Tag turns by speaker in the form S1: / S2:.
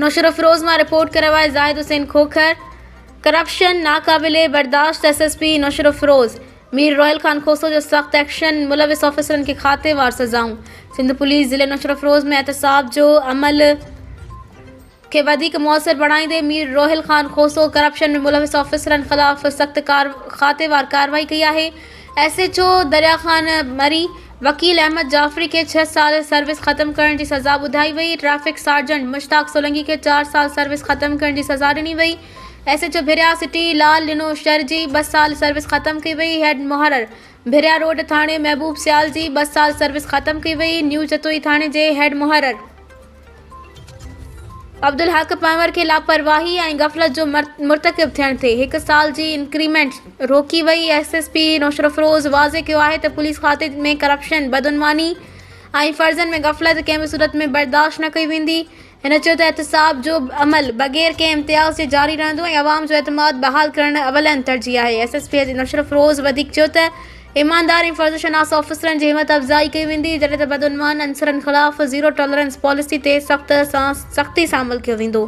S1: नौशर अफरोज़ मां रिपोर्ट करे वारे ज़ाहिद हुसैन खोखर। करप्शन नाकाबिले बर्दाश्त। SSP नौशर अफरोज़। मीर रोयल खान खोसो जो सख्त एक्शन। मुलविस ऑफिसरन के खातेवार सज़ाऊं। सिंध पुलिस ज़िले नौशर अफरोज़ में एहतसाब जो अमल के वधिक मौसर बढ़ाईंदे मीर रोहिल खान खोसो करप्शन में मुलविस ऑफिसरन खिलाफ सख्त खातेवार कार्रवाई की है। SHO दरिया खान मरी वकील अहमद जाफरी के 6 साल सर्विस ख़त्म करने की सज़ा ॿुधाई वई। ट्रैफिक सार्जेंट मुश्ताक सोलंकी के 4 साल सर्विस ख़त्म करने की सज़ा ॾिनी वई। SHO भिरिया सिटी लाल लिनो शहर जी 2 साल सर्विस ख़त्म की वई। हेड मुहर्रर भिरिया रोड थाने महबूब सियाल जी 2 साल सर्विस ख़त्म की वई। न्यू चतोई थाने जे हेड मुहर्रर अब्दुल हक पंवर के लापरवाही ऐं गफ़लत जो मुर्तकिब थियण ते 1 साल जी इंक्रीमेंट रोकी वई। SSP नौशर अफरोज़ वाज़े कयो आहे त पुलिस खाते में करप्शन बदउनवानी ऐं फ़र्ज़नि में गफ़लत कंहिं बि सूरत में बर्दाश्त न कई वेंदी। हिन चयो त एहतसाब जो अमल बग़ैर कंहिं इम्तियाज़ जे जारी रहंदो ऐं अवाम जो एतमाद बहाल करण अवलनि तरजीह आहे। SSP नौशर अफरोज़ वधीक चयो त ईमानदार ऐं फ़र्ज़शनास ऑफिसरनि जी हिम्मत अफ़ज़ाई कई वेंदी जॾहिं त बदउनवान अंसरनि ख़िलाफ़ ज़ीरो टॉलरेंस पॉलिसी ते सख़्ती सां अमल कयो वेंदो।